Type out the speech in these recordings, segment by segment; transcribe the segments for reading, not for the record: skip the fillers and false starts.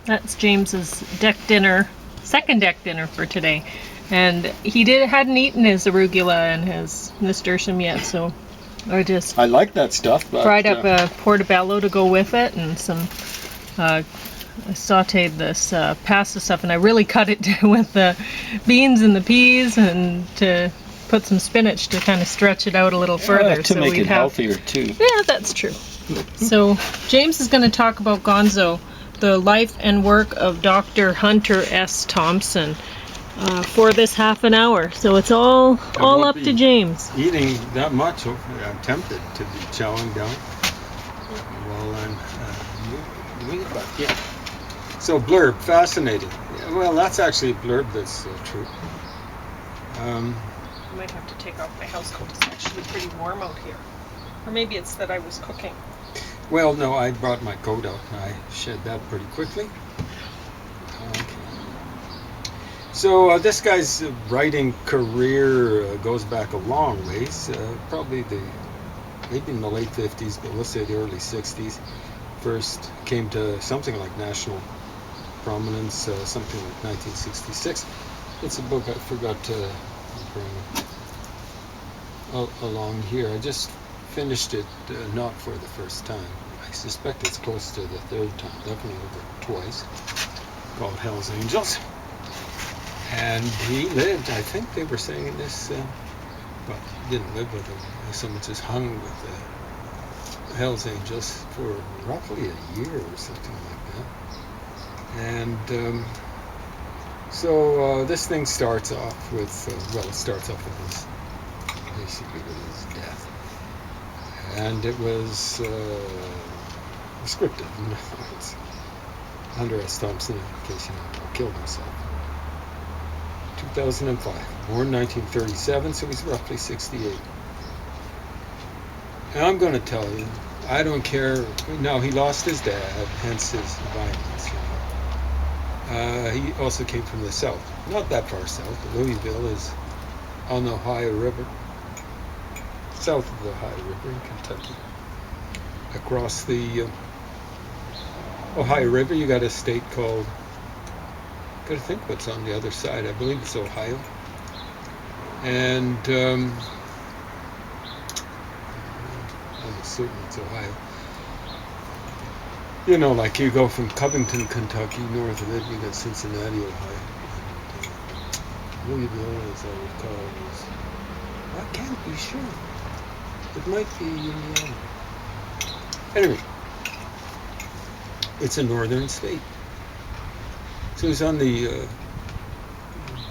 That's James's deck dinner, second deck dinner for today. And he hadn't eaten his arugula and his nasturtium yet, so I like that stuff, but fried up a portabello to go with it, and some I sauteed this pasta stuff, and I really cut it with the beans and the peas, and to put some spinach to kind of stretch it out a little further. To make it healthier too. Yeah, that's true. So James is going to talk about Gonzo, the life and work of Dr. Hunter S. Thompson, for this half an hour. So it's all up to James. Eating that much, hopefully I'm tempted to be chowing down while I'm doing it, but yeah. So blurb, fascinating. Well, that's actually a blurb that's true. I might have to take off my house coat. It's actually pretty warm out here. Or maybe it's that I was cooking. Well, no, I brought my coat out and I shed that pretty quickly. Okay. So this guy's writing career goes back a long ways, probably maybe in the late 50s, but let's say the early 60s. First came to something like national prominence, something like 1966. It's a book I forgot to bring along here. I just finished it, not for the first time. I suspect it's close to the third time, definitely over twice, called Hell's Angels. And he lived, I think they were saying this, well, he didn't live with them so much as hung with the Hell's Angels for roughly a year or something like that. And so this thing starts off with, well, it starts off with his, basically with his death. And it was scripted. It's Hunter S. Thompson, in case you know, killed himself. 2005, born 1937, so he's roughly 68. And I'm going to tell you, I don't care. No, he lost his dad, hence his violence. You know. He also came from the south, not that far south. Louisville is on the Ohio River, south of the Ohio River in Kentucky. Across the Ohio River, you got a state called, gotta think what's on the other side. I believe it's Ohio. And I'm certain it's Ohio. You know, like you go from Covington, Kentucky, north of it, you got Cincinnati, Ohio. And, Louisville, as I recall, is, I can't be sure. It might be Indiana. Anyway, it's a northern state. So it's on the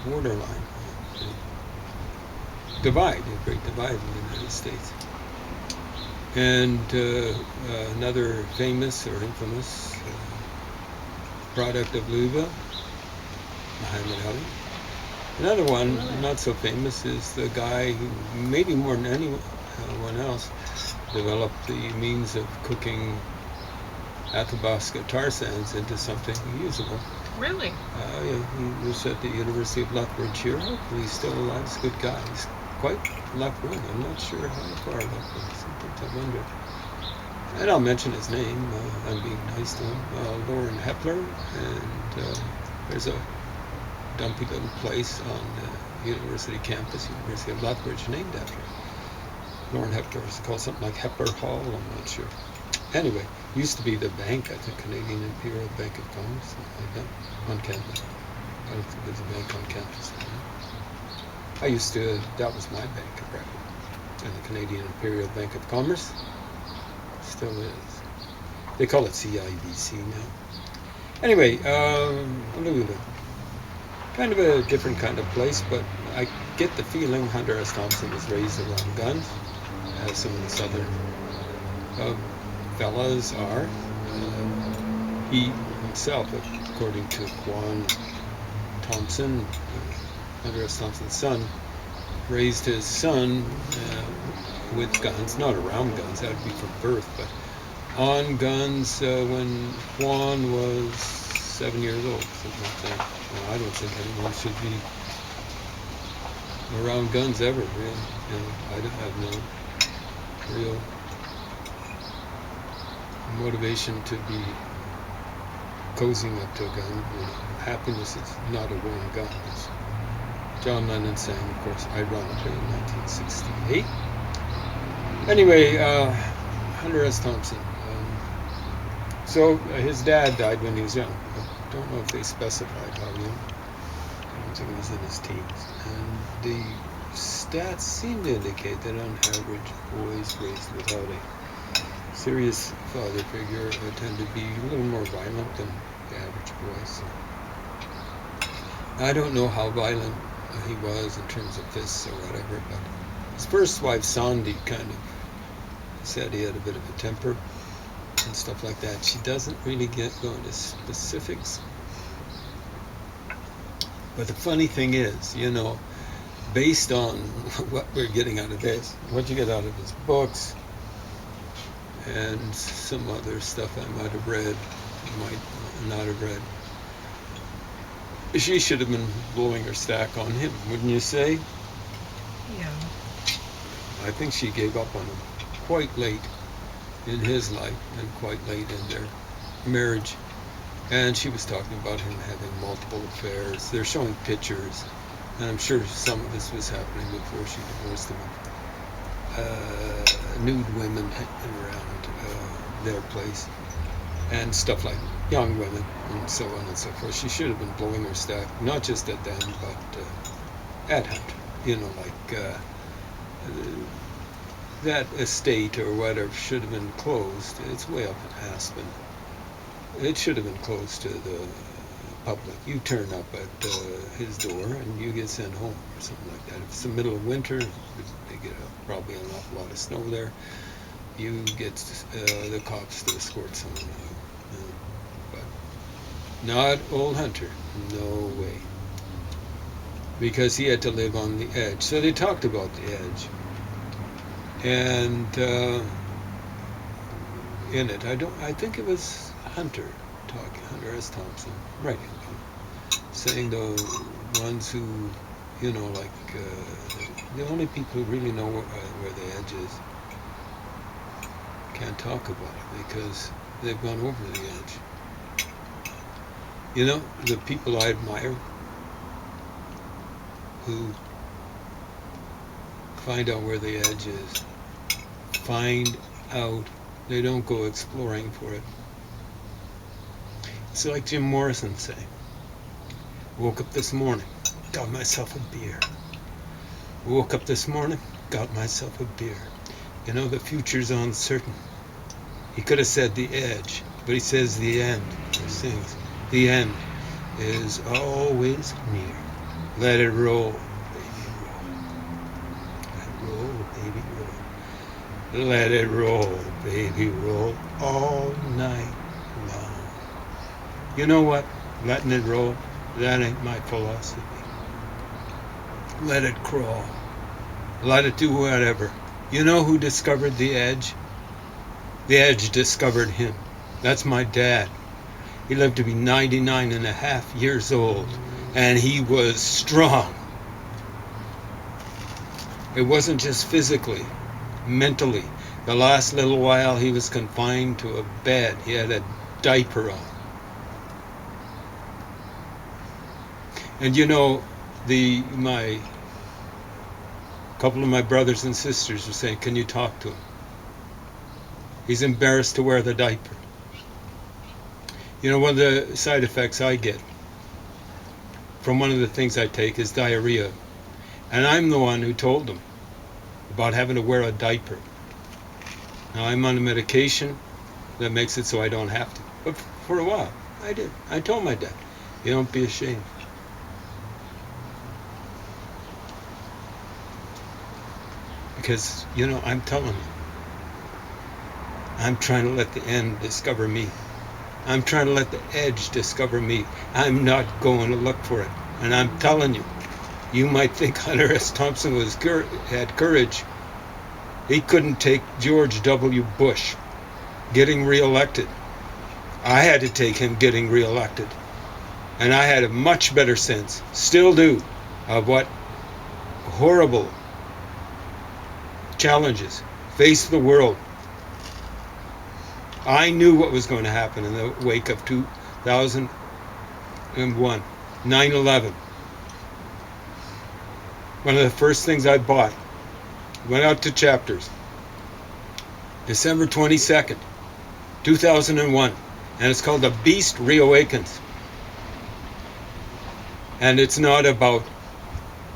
borderline, the divide, the Great Divide in the United States. And another famous or infamous product of Louisville, Muhammad Ali. Another one, not so famous, is the guy who, maybe more than anyone else, developed the means of cooking Athabasca tar sands into something usable. Really? Yeah, he was at the University of Lethbridge here. He's still alive. He's a good guy. He's quite left-wing. I'm not sure how far left-wing. Sometimes I wonder. And I'll mention his name. I'm being nice to him. Lauren Hepler. And there's a dumpy little place on the university campus, University of Lethbridge, named after him. Lauren Hepler. It's called something like Hepler Hall. I'm not sure. Anyway, used to be the bank, I think, Canadian Imperial Bank of Commerce, something like that, on campus. I don't think there's a bank on campus anymore. That was my bank of record, and the Canadian Imperial Bank of Commerce still is. They call it CIBC now. Anyway, Louisville, kind of a different kind of place, but I get the feeling Hunter S. Thompson was raised around guns, as some of the southern fellas are. He himself, according to Quan Thompson, Hunter S. Thompson's son, raised his son with guns, not around guns, that would be from birth, but on guns when Quan was 7 years old, something like that. Well, I don't think anyone should be around guns ever, really. You know, I don't have no real motivation to be cozying up to a gun. Happiness is not a worn gun, as John Lennon sang, of course, ironically, in 1968. Anyway, Hunter S. Thompson. So his dad died when he was young. I don't know if they specified how young. I don't think he was in his teens. And the stats seem to indicate that on average, boys raised without a serious father figure tend to be a little more violent than the average boy. So I don't know how violent he was in terms of fists or whatever, but his first wife, Sandy, kind of said he had a bit of a temper and stuff like that. She doesn't really go into specifics. But the funny thing is, based on what we're getting out of this, what you get out of his books, and some other stuff I might have read, might not have read, she should have been blowing her stack on him, wouldn't you say? Yeah. I think she gave up on him quite late in his life and quite late in their marriage. And she was talking about him having multiple affairs. They're showing pictures, and I'm sure some of this was happening before she divorced him. Nude women around their place and stuff like young women and so on and so forth. She should have been blowing her stack, not just at them, but at Hunter. That estate or whatever should have been closed. It's way up in Aspen. It should have been closed to the public. You turn up at his door and you get sent home or something like that. If it's the middle of winter, they get probably an awful lot of snow there. You get the cops to escort someone out. But not old Hunter. No way. Because he had to live on the edge. So they talked about the edge. And in it, I think it was Hunter S. Thompson, writing about, saying the ones who, the only people who really know where the edge is can't talk about it because they've gone over the edge. The people I admire who find out where the edge is, find out, they don't go exploring for it. It's like Jim Morrison saying, woke up this morning, got myself a beer. Woke up this morning, got myself a beer. The future's uncertain. He could have said the edge, but he says the end. He sings, the end is always near. Let it roll, baby, roll. Let it roll, baby, roll. Let it roll, baby, roll all night long. You know what? Letting it roll, that ain't my philosophy. Let it crawl. Let it do whatever. You know who discovered the edge? The edge discovered him. That's my dad. He lived to be 99 and a half years old, and he was strong. It wasn't just physically, mentally. The last little while he was confined to a bed. He had a diaper on. And my couple of my brothers and sisters were saying, can you talk to him? He's embarrassed to wear the diaper. One of the side effects I get from one of the things I take is diarrhea. And I'm the one who told him about having to wear a diaper. Now I'm on a medication that makes it so I don't have to. But for a while, I did. I told my dad, don't be ashamed. Because, I'm telling you, I'm trying to let the end discover me. I'm trying to let the edge discover me. I'm not going to look for it. And I'm telling you, you might think Hunter S. Thompson had courage. He couldn't take George W. Bush getting reelected. I had to take him getting reelected. And I had a much better sense, still do, of what horrible challenges face the world. I knew what was going to happen in the wake of 2001, 9/11. One of the first things I bought. Went out to Chapters. December 22nd, 2001. And it's called The Beast Reawakens. And it's not about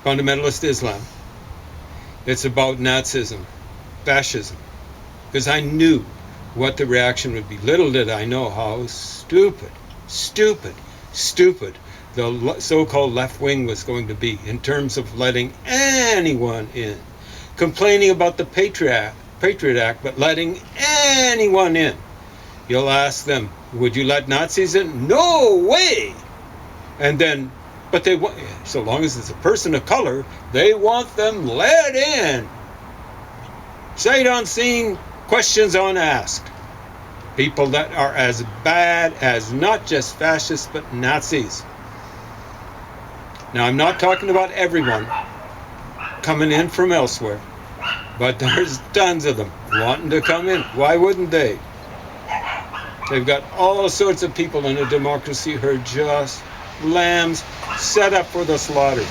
fundamentalist Islam. It's about Nazism, fascism. Because I knew what the reaction would be. Little did I know how stupid the so-called left wing was going to be in terms of letting anyone in. Complaining about the Patriot Act, but letting anyone in. You'll ask them, would you let Nazis in? No way! And then, but they want, so long as it's a person of color, they want them let in. Sight unseen, questions unasked. People that are as bad as not just fascists, but Nazis. Now, I'm not talking about everyone coming in from elsewhere, but there's tons of them wanting to come in. Why wouldn't they? They've got all sorts of people in a democracy who are just lambs set up for the slaughter.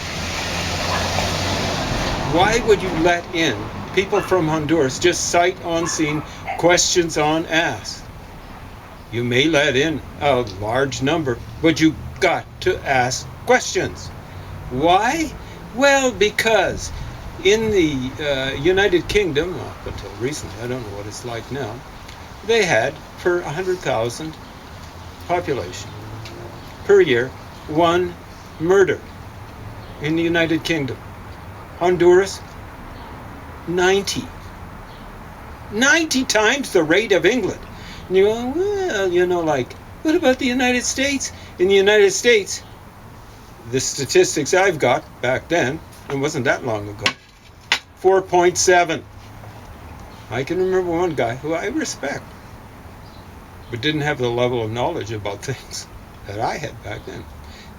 Why would you let in people from Honduras just sight unseen, questions unasked? You may let in a large number, but you got to ask questions. Why? Well, because in the United Kingdom, up until recently, I don't know what it's like now, they had, per 100,000 population, per year, 1 murder in the United Kingdom. Honduras, 90. 90 times the rate of England. And you go, well, you know, like, what about the United States? In the United States, the statistics I've got back then, it wasn't that long ago, 4.7. I can remember one guy who I respect, but didn't have the level of knowledge about things that I had back then.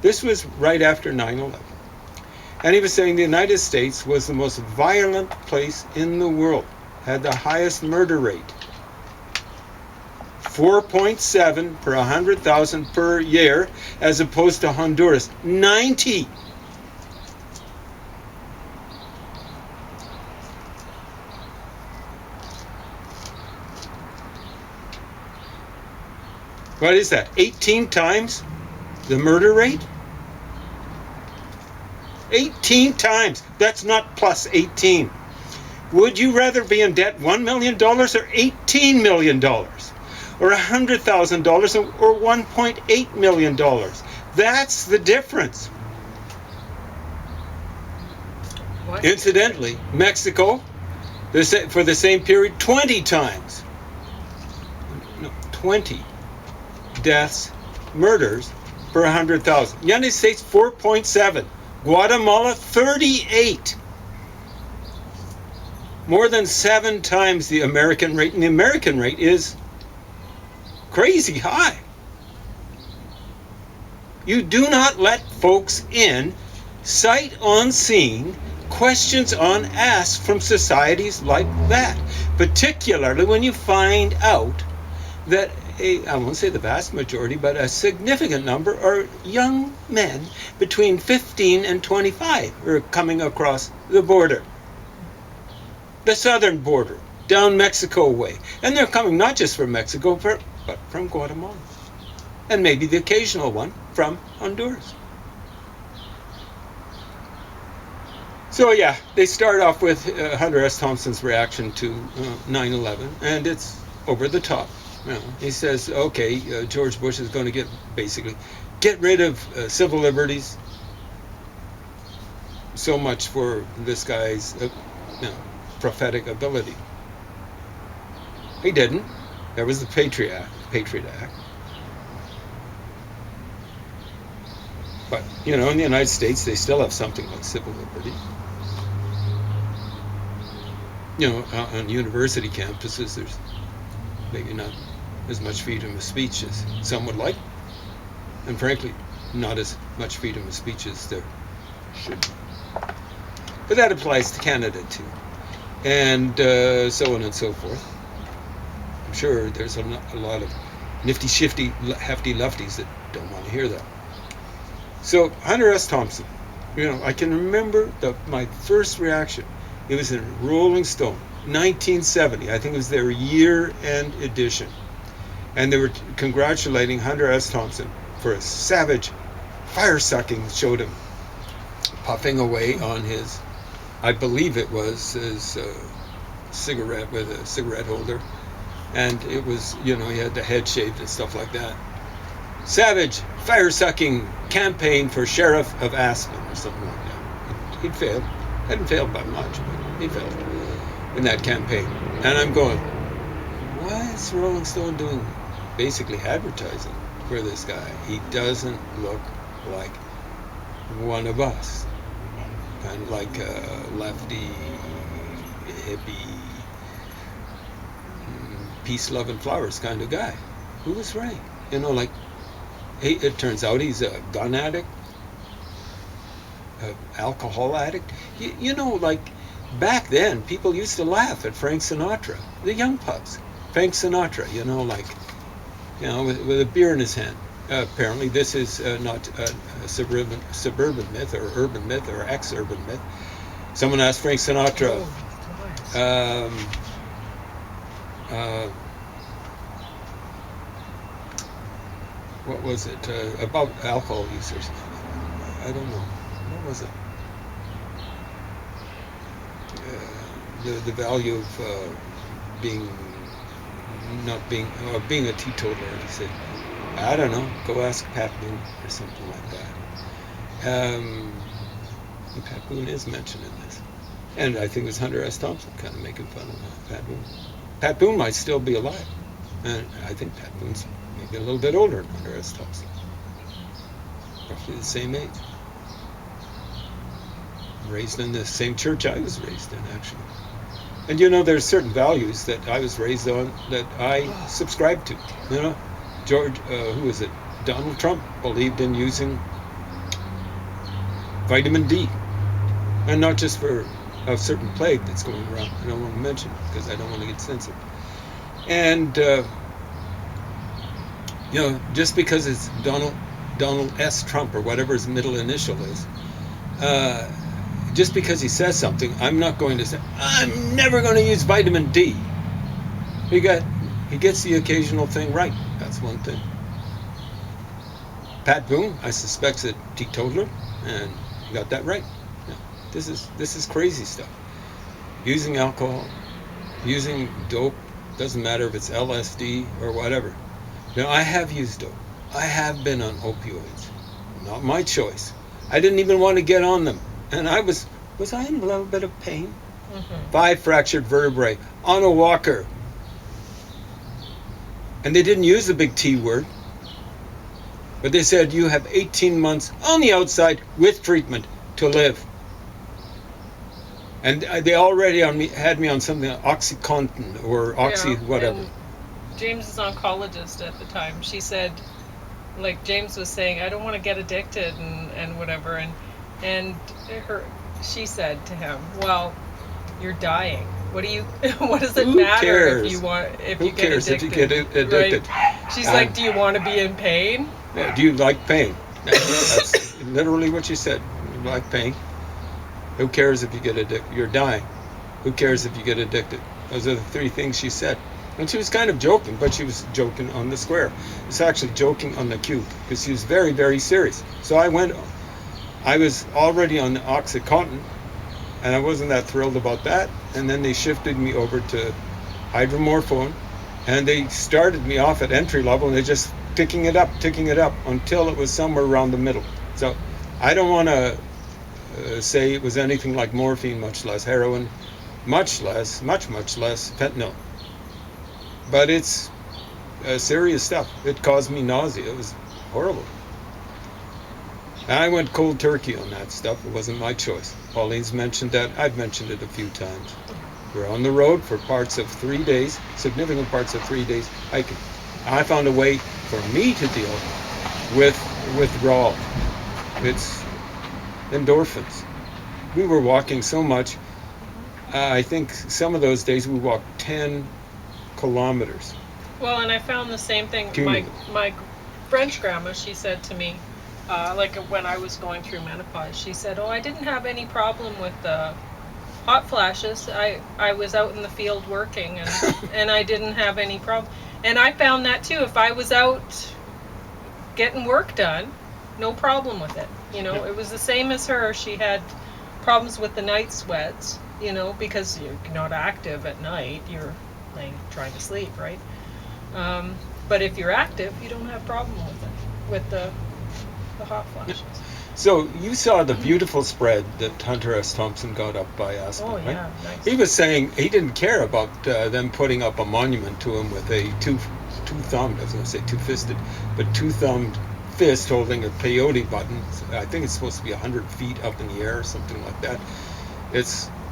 This was right after 9/11. And he was saying the United States was the most violent place in the world, had the highest murder rate. 4.7 per 100,000 per year, as opposed to Honduras, 90. What is that? 18 times the murder rate? 18 times. That's not plus 18. Would you rather be in debt $1 million or $18 million? Or $100,000 or $1.8 million? That's the difference. What? Incidentally, Mexico, for the same period, 20 times. No, 20 deaths, murders per 100,000. United States, 4.7. Guatemala, 38. More than 7 times the American rate. And the American rate is crazy high. You do not let folks in, sight unseen, questions unasked from societies like that. Particularly when you find out that I won't say the vast majority, but a significant number are young men between 15 and 25 who are coming across the border. The southern border, down Mexico way. And they're coming not just from Mexico, but from Guatemala. And maybe the occasional one from Honduras. So yeah, they start off with Hunter S. Thompson's reaction to 9/11, and it's over the top. You know, he says, okay, George Bush is going to get rid of civil liberties. So much for this guy's prophetic ability. He didn't. There was the Patriot Act. But, you know, in the United States, they still have something like civil liberty. You know, on university campuses, there's maybe not as much freedom of speech as some would like. And frankly, not as much freedom of speech as there should be. But that applies to Canada too. And so on and so forth. I'm sure there's a lot of nifty, shifty, hefty lefties that don't want to hear that. So Hunter S. Thompson, I can remember my first reaction. It was in Rolling Stone, 1970. I think it was their year-end edition. And they were congratulating Hunter S. Thompson for a savage fire-sucking. Showed him puffing away on his, I believe it was his cigarette with a cigarette holder. And it was, he had the head shaved and stuff like that. Savage fire-sucking campaign for Sheriff of Aspen or something like that. He'd failed. Hadn't failed by much, but he failed in that campaign. And I'm going, why is Rolling Stone doing basically advertising for this guy? He doesn't look like one of us. Kind of like a lefty, hippie, peace-loving flowers kind of guy. Who was right? It turns out he's a gun addict, an alcohol addict. Back then, people used to laugh at Frank Sinatra, the young pups. Frank Sinatra, with a beer in his hand. Apparently, this is not a suburban myth or urban myth or ex-urban myth. Someone asked Frank Sinatra, what was it, about alcohol users? I don't know. What was it? The value of being a teetotaler. He said, I don't know, go ask Pat Boone or something like that. Pat Boone is mentioned in this. And I think it was Hunter S. Thompson kind of making fun of Pat Boone. Pat Boone might still be alive. And I think Pat Boone's maybe a little bit older than Hunter S. Thompson. Roughly the same age. Raised in the same church I was raised in, actually. And there's certain values that I was raised on that I subscribe to. Who is it? Donald Trump believed in using vitamin D. And not just for a certain plague that's going around. I don't want to mention it because I don't want to get censored. And, just because it's Donald S. Trump or whatever his middle initial is, just because he says something, I'm not going to say, I'm never going to use vitamin D. He gets the occasional thing right. That's one thing. Pat Boone, I suspect, is a teetotaler, and he got that right. Yeah. This is crazy stuff. Using alcohol, using dope, doesn't matter if it's LSD or whatever. I have used dope. I have been on opioids. Not my choice. I didn't even want to get on them. And was I in a little bit of pain? Mm-hmm. 5 fractured vertebrae on a walker. And they didn't use the big T word. But they said, you have 18 months on the outside with treatment to live. And they already had me on something like OxyContin or Oxy whatever. James' oncologist at the time, she said, James was saying, I don't want to get addicted and whatever. And she said to him, well, you're dying. What does it matter if you get addicted? If you get addicted? Right? She's like, do you want to be in pain? Yeah, do you like pain? That's literally what she said. You like pain? Who cares if you get addicted? You're dying. Who cares if you get addicted? Those are the 3 things she said. And she was kind of joking, but she was joking on the square. It's actually joking on the cube, because she was very, very serious. So I was already on OxyContin, and I wasn't that thrilled about that. And then they shifted me over to hydromorphone, and they started me off at entry level, and they're just ticking it up until it was somewhere around the middle. So I don't want to say it was anything like morphine, much less heroin, much less fentanyl. But it's serious stuff. It caused me nausea. It was horrible. And I went cold turkey on that stuff. It wasn't my choice. Pauline's mentioned that. I've mentioned it a few times. We're on the road for parts of 3 days, significant parts of 3 days hiking. I found a way for me to deal with withdrawal. It's endorphins. We were walking so much. I think some of those days we walked 10 kilometers. Well, and I found the same thing. My French grandma, she said to me, like when I was going through menopause, she said, "Oh, I didn't have any problem with the hot flashes. I was out in the field working, and I didn't have any problem." And I found that too. If I was out getting work done, no problem with it. You know, it was the same as her. She had problems with the night sweats, you know, because you're not active at night. You're trying to sleep, right? But if you're active, you don't have problem with it, with the hot flashes. So you saw the beautiful spread that Hunter S. Thompson got up by Aspen, Oh, right? yeah, nice. He was saying he didn't care about them putting up a monument to him with a two-thumbed, I was going to say two-fisted, but two-thumbed fist holding a peyote button. I think it's supposed to be 100 feet up in the air or something like that.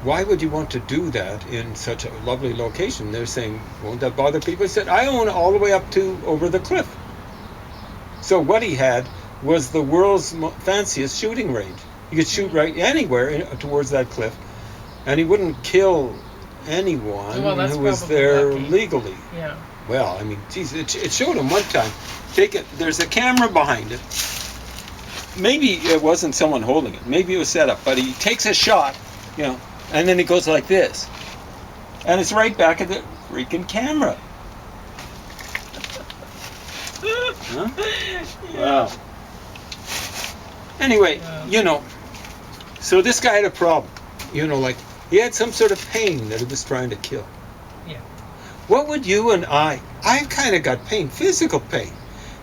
Why would you want to do that in such a lovely location? They're saying, won't that bother people? He said, I own all the way up to over the cliff. So what he had was the world's fanciest shooting range. You could shoot right anywhere towards that cliff, and he wouldn't kill anyone who was there legally. Yeah. Well, I mean, geez, it showed him one time. There's a camera behind it. Maybe it wasn't someone holding it. Maybe it was set up, but he takes a shot, you know, and then he goes like this. And it's right back at the freaking camera. Huh? Wow. Anyway, you know, so this guy had a problem. You know, like, he had some sort of pain that he was trying to kill. Yeah. What would you and I kind of got pain, physical pain.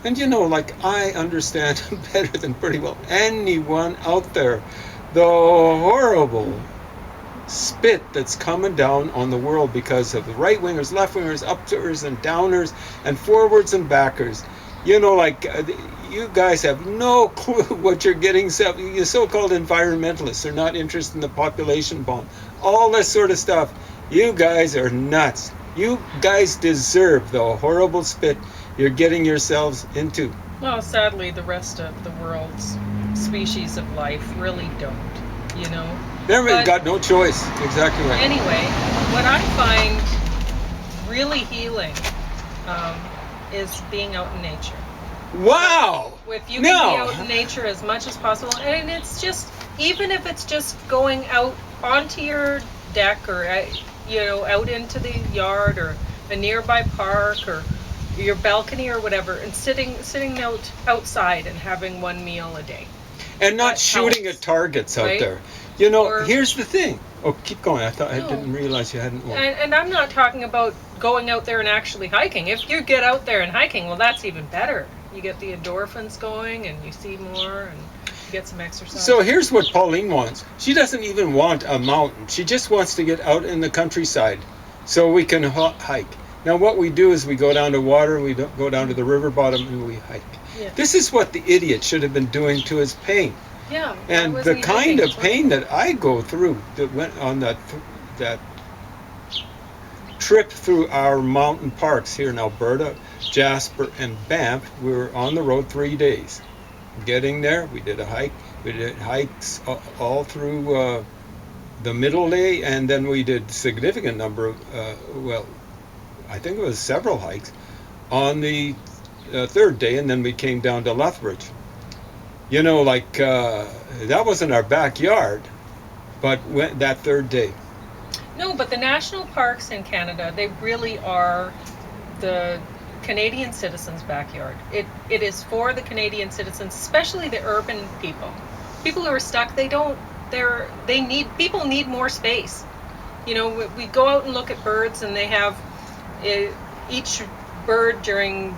And you know, like, I understand better than pretty well anyone out there the horrible spit that's coming down on the world because of the right-wingers, left-wingers, uppers and downers, and forwards and backers. You know, like, you guys have no clue what you're getting. You so-called environmentalists are not interested in the population bomb. All this sort of stuff. You guys are nuts. You guys deserve the horrible spit you're getting yourselves into. Well, sadly, the rest of the world's species of life really don't, you know. They've got no choice. Exactly right. Anyway, what I find really healing is being out in nature. Wow! If you can be out in nature as much as possible, and it's just, even if it's just going out onto your deck or, you know, out into the yard or a nearby park or your balcony or whatever, and sitting outside and having one meal a day. And not shooting at targets out there. You know, here's the thing. Oh, keep going. I didn't realize you hadn't won. And I'm not talking about going out there and actually hiking. If you get out there and hiking, well, that's even better. You get the endorphins going and you see more and you get some exercise. So here's what Pauline wants. She doesn't even want a mountain. She just wants to get out in the countryside so we can hike. Now what we do is we go down to water, we go down to the river bottom and we hike. Yeah. This is what the idiot should have been doing to his pain. Yeah. And the kind of pain that I go through that went on that trip through our mountain parks here in Alberta, Jasper and Banff, we were on the road 3 days. Getting there, we did a hike. We did hikes all through the middle day, and then we did significant number of, I think it was several hikes on the third day, and then we came down to Lethbridge. You know, like, that wasn't our backyard, but that third day. No, but the national parks in Canada, they really are the Canadian citizens' backyard. It is for the Canadian citizens, especially the urban people. People who are stuck, people need more space. You know, we go out and look at birds, and they have each bird during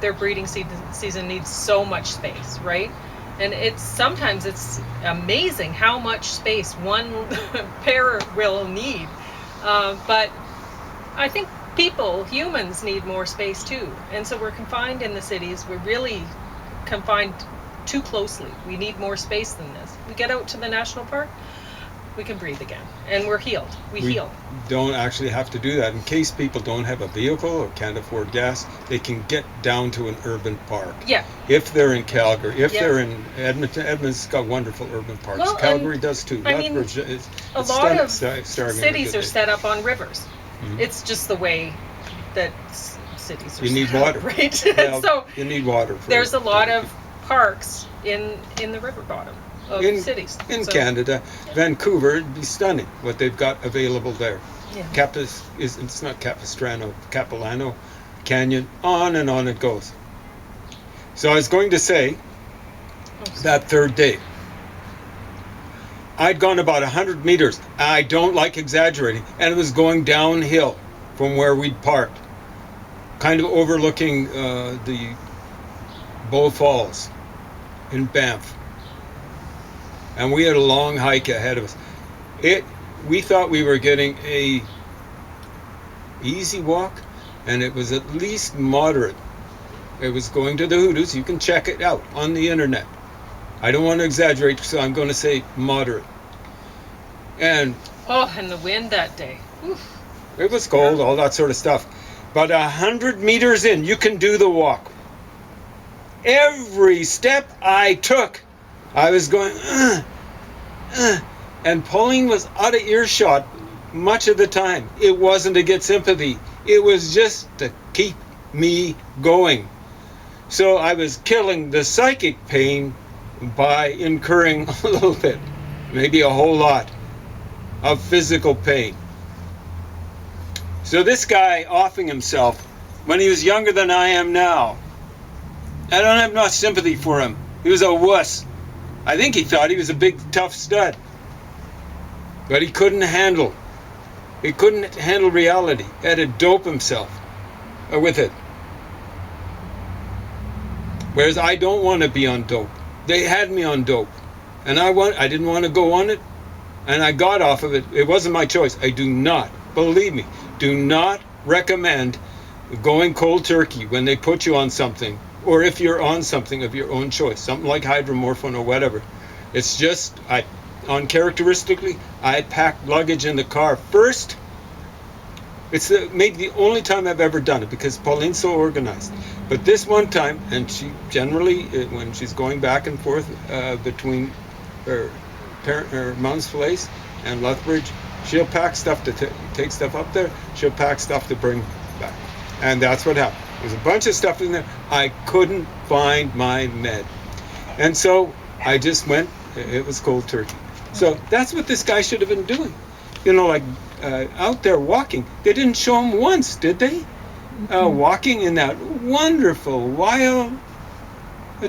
their breeding season needs so much space, right? And sometimes it's amazing how much space one pair will need. But I think humans need more space too. And so we're confined in the cities. We're really confined too closely. We need more space than this. We get out to the national park, we can breathe again. And we're healed. We heal. Don't actually have to do that. In case people don't have a vehicle or can't afford gas, they can get down to an urban park. Yeah. If they're in Calgary, if they're in Edmonton, Edmonton's got wonderful urban parks. Well, Calgary does too. I mean, a lot of cities are set up on rivers. Mm-hmm. It's just the way that cities are You need set up, water. right? Well, So you need water. For there's a lot of parks in the river bottom of cities. In Canada, Vancouver, it'd be stunning what they've got available there. Yeah. It's not Capistrano, Capilano Canyon, on and on it goes. So I was going to say, that third day, I'd gone about 100 meters. I don't like exaggerating. And it was going downhill from where we'd parked, kind of overlooking the Bow Falls in Banff. And we had a long hike ahead of us. We thought we were getting a easy walk, and it was at least moderate. It was going to the Hoodoos. You can check it out on the internet. I don't want to exaggerate, so I'm going to say moderate. And the wind that day. Oof. It was cold, all that sort of stuff. But 100 meters in, you can do the walk. Every step I took, I was going, and Pauline was out of earshot much of the time. It wasn't to get sympathy. It was just to keep me going. So I was killing the psychic pain by incurring a little bit, maybe a whole lot, of physical pain. So this guy offing himself when he was younger than I am now, I don't have no sympathy for him. He was a wuss. I think he thought he was a big tough stud, but he couldn't handle reality. He had to dope himself with it. Whereas I don't want to be on dope. They had me on dope, and I didn't want to go on it, and I got off of it. It wasn't my choice. I do not, believe me, do not recommend going cold turkey when they put you on something, or if you're on something of your own choice, something like hydromorphone or whatever. It's just, uncharacteristically, I packed luggage in the car first. It's maybe the only time I've ever done it, because Pauline's so organized. But this one time, and she generally, when she's going back and forth between her mom's place and Lethbridge, she'll pack stuff to take stuff up there. She'll pack stuff to bring back. And that's what happened. There's a bunch of stuff in there. I couldn't find my med. And so I just went, it was cold turkey. So that's what this guy should have been doing. Out there walking. They didn't show him once, did they? Walking in that wonderful, wild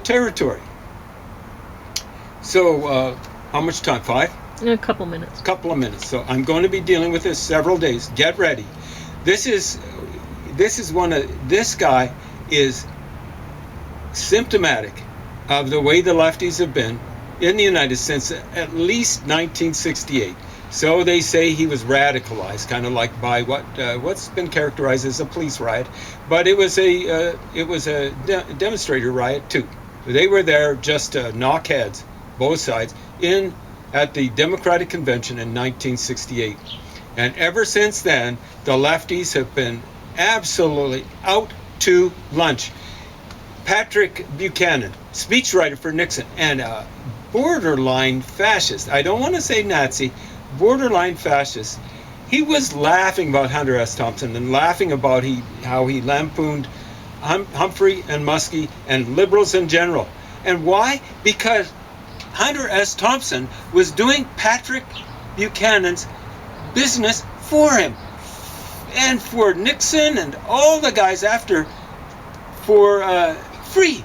territory. So, how much time? 5? A couple minutes. Couple of minutes. So I'm going to be dealing with this several days. Get ready. This guy is symptomatic of the way the lefties have been in the United States since at least 1968. So they say he was radicalized, kind of like by what's been characterized as a police riot, but it was a demonstrator riot too. They were there just to knock heads, both sides, at the Democratic Convention in 1968. And ever since then, the lefties have been absolutely out to lunch. Patrick Buchanan, speechwriter for Nixon, and a borderline fascist. I don't want to say Nazi, borderline fascist. He was laughing about Hunter S. Thompson and laughing about how he lampooned Humphrey and Muskie and liberals in general. And why? Because Hunter S. Thompson was doing Patrick Buchanan's business for him and for Nixon and all the guys after for free.